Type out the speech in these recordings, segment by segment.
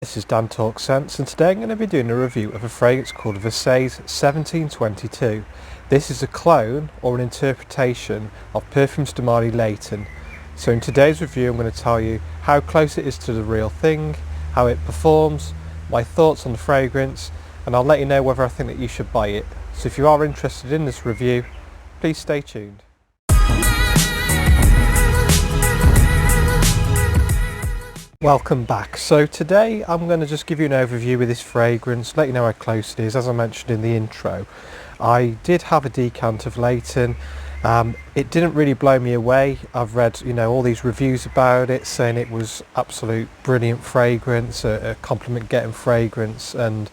This is Dan Talks Scents, and today I'm going to be doing a review of a fragrance called Versailles 1722. This is a clone or an interpretation of Perfumes de Marly Layton. So in today's review I'm going to tell you how close it is to the real thing, how it performs, my thoughts on the fragrance, and I'll let you know whether I think that you should buy it. So if you are interested in this review, please stay tuned. Welcome back. So today I'm going to just give you an overview of this fragrance, let you know how close it is. As I mentioned in the intro, I did have a decant of Layton. It didn't really blow me away. I've read all these reviews about it saying it was absolute brilliant fragrance, a compliment getting fragrance, and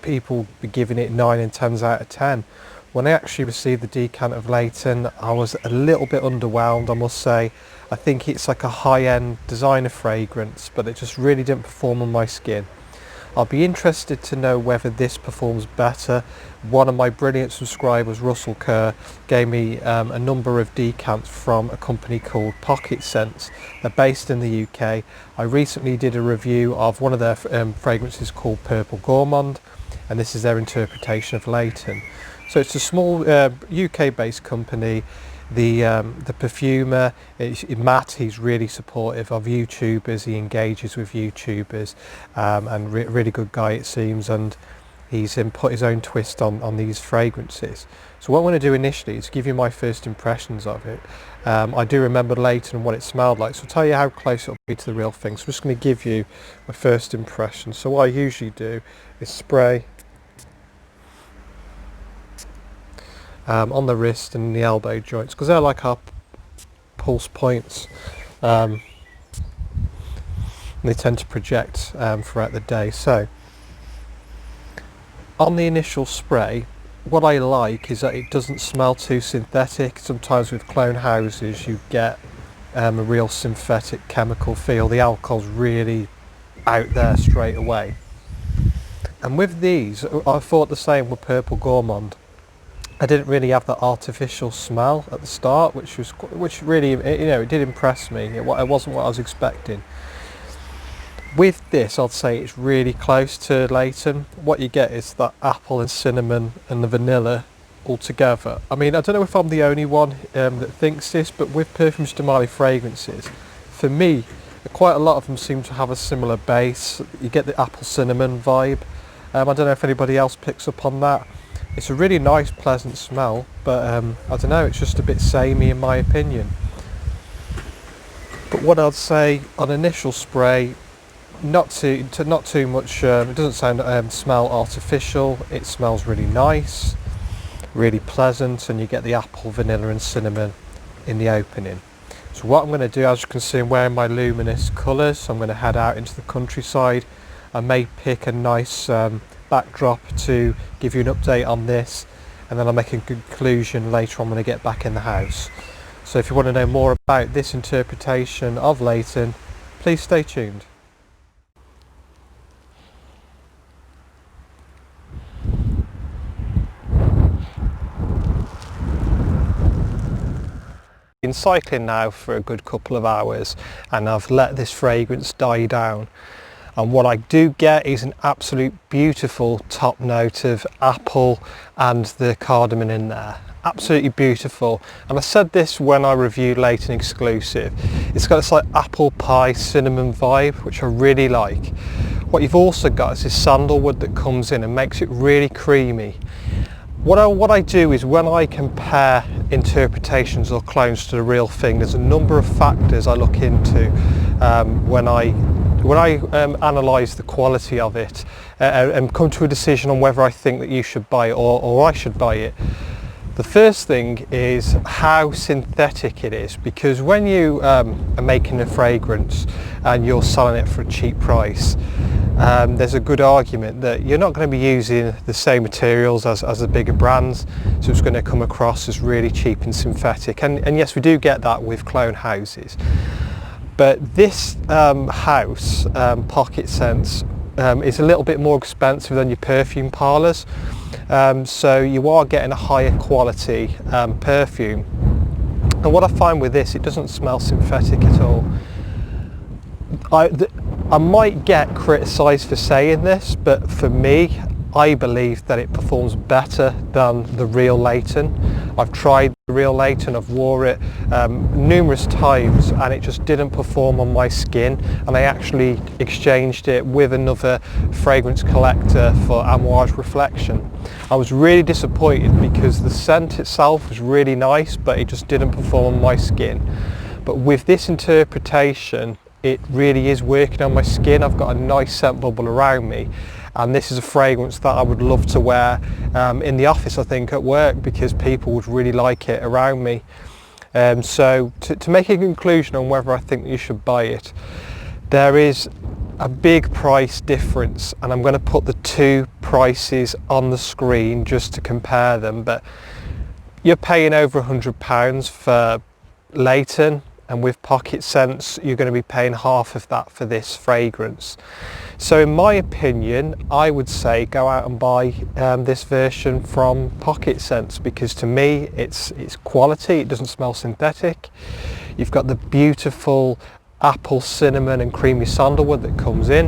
people be giving it 9 and 10s out of 10. When I actually received the decant of Layton, I was a little bit underwhelmed, I must say. I think it's like a high-end designer fragrance, but it just really didn't perform on my skin. I'll be interested to know whether this performs better. One of my brilliant subscribers, Russell Kerr, gave me a number of decants from a company called Pocketscents. They're based in the UK. I recently did a review of one of their fragrances called Purple Gourmand, and this is their interpretation of Layton. So it's a small UK-based company. The perfumer, Matt, he's really supportive of YouTubers. He engages with YouTubers, and really good guy it seems, and he's put his own twist on these fragrances. So what I'm going to do initially is give you my first impressions of it. I do remember Layton and what it smelled like, so I'll tell you how close it'll be to the real thing. So I'm just going to give you my first impression. So what I usually do is spray on the wrist and the elbow joints, because they're like our pulse points. They tend to project throughout the day. So on the initial spray, what I like is that it doesn't smell too synthetic. Sometimes with clone houses you get a real synthetic chemical feel. The alcohol's really out there straight away. And with these, I thought the same with Purple Gourmand. I didn't really have that artificial smell at the start, which really, it did impress me. It wasn't what I was expecting. With this, I'd say it's really close to Layton. What you get is that apple and cinnamon and the vanilla all together. I mean, I don't know if I'm the only one that thinks this, but with Perfumes de Marly fragrances, for me, quite a lot of them seem to have a similar base. You get the apple cinnamon vibe. I don't know if anybody else picks up on that. It's a really nice, pleasant smell, but I don't know, it's just a bit samey in my opinion. But what I'd say on initial spray, not too much. It doesn't smell artificial. It smells really nice, really pleasant, and you get the apple, vanilla, and cinnamon in the opening. So what I'm going to do, as you can see, I'm wearing my luminous colours. So I'm going to head out into the countryside. I may pick a nice backdrop to give you an update on this, and then I'll make a conclusion later on when I get back in the house. So if you want to know more about this interpretation of Layton, please stay tuned. Been cycling now for a good couple of hours, and I've let this fragrance die down. And what I do get is an absolute beautiful top note of apple and the cardamom in there. Absolutely beautiful. And I said this when I reviewed Layton Exclusive. It's got this like apple pie cinnamon vibe, which I really like. What you've also got is this sandalwood that comes in and makes it really creamy. What I do is, when I compare interpretations or clones to the real thing, there's a number of factors I look into when I analyse the quality of it and come to a decision on whether I think that you should buy it or I should buy it. The first thing is how synthetic it is, because when you are making a fragrance and you're selling it for a cheap price, there's a good argument that you're not going to be using the same materials as the bigger brands, so it's going to come across as really cheap and synthetic. And yes, we do get that with clone houses. But this house, Pocketscents, is a little bit more expensive than your perfume parlours. So you are getting a higher quality perfume. And what I find with this, it doesn't smell synthetic at all. I might get criticised for saying this, but for me, I believe that it performs better than the real Layton. I've tried the real Layton, I've wore it numerous times, and it just didn't perform on my skin, and I actually exchanged it with another fragrance collector for Amouage Reflection. I was really disappointed because the scent itself was really nice, but it just didn't perform on my skin. But with this interpretation, it really is working on my skin. I've got a nice scent bubble around me, and this is a fragrance that I would love to wear in the office, I think, at work, because people would really like it around me. So to make a conclusion on whether I think you should buy it, there is a big price difference, and I'm going to put the two prices on the screen just to compare them. But you're paying over £100 for Layton, and with Pocketscents you're going to be paying half of that for this fragrance. So in my opinion, I would say go out and buy this version from Pocketscents, because to me it's quality, it doesn't smell synthetic. You've got the beautiful apple, cinnamon and creamy sandalwood that comes in,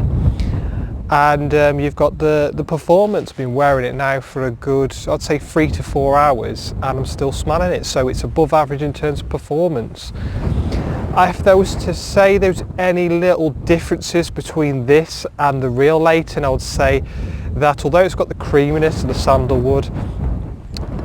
and you've got the performance. I've been wearing it now for a good, I'd say 3 to 4 hours, and I'm still smelling it, so it's above average in terms of performance. If there was to say there's any little differences between this and the real Layton, I would say that although it's got the creaminess of the sandalwood,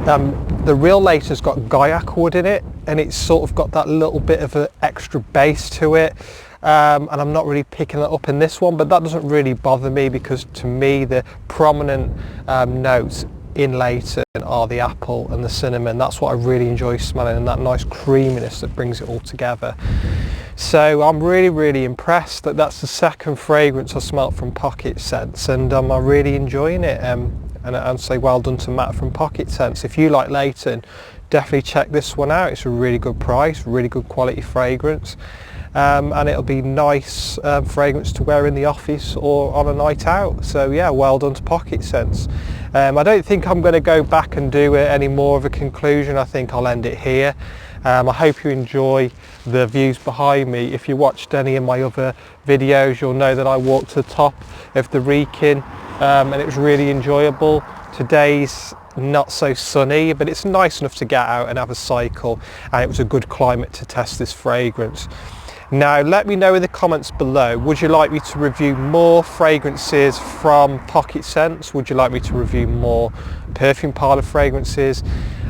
the real Layton's got guaiac wood in it, and it's sort of got that little bit of an extra base to it, and I'm not really picking that up in this one, but that doesn't really bother me, because to me the prominent notes in Layton are the apple and the cinnamon. That's what I really enjoy smelling, and that nice creaminess that brings it all together. So I'm really impressed that that's the second fragrance I smelt from Pocketscents, and I'm really enjoying it, and I'd say well done to Matt from Pocketscents. If you like Layton, definitely check this one out. It's a really good price, really good quality fragrance, and it'll be nice fragrance to wear in the office or on a night out. So yeah, well done to Pocketscents. I don't think I'm going to go back and do any more of a conclusion. I think I'll end it here. I hope you enjoy the views behind me. If you watched any of my other videos, you'll know that I walked to the top of the Wrekin, and it was really enjoyable. Today's not so sunny, but it's nice enough to get out and have a cycle, and it was a good climate to test this fragrance. Now let me know in the comments below, would you like me to review more fragrances from Pocketscents? Would you like me to review more perfume parlour fragrances?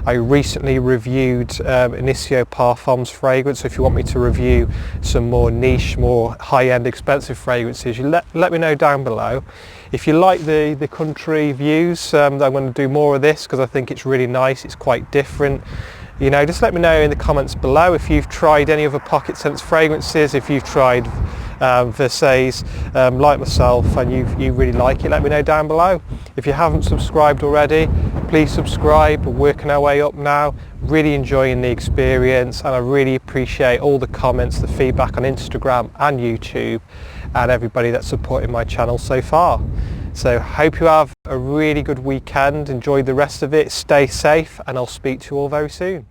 I recently reviewed Initio Parfums fragrance, so if you want me to review some more niche, more high-end expensive fragrances, you let me know down below. If you like the country views, I'm going to do more of this because I think it's really nice, it's quite different. You know, just let me know in the comments below if you've tried any other Pocketscents fragrances, if you've tried Versailles like myself and you really like it, let me know down below. If you haven't subscribed already, please subscribe. We're working our way up now, really enjoying the experience, and I really appreciate all the comments, the feedback on Instagram and YouTube, and everybody that's supporting my channel so far. So hope you have a really good weekend, enjoy the rest of it, stay safe, and I'll speak to you all very soon.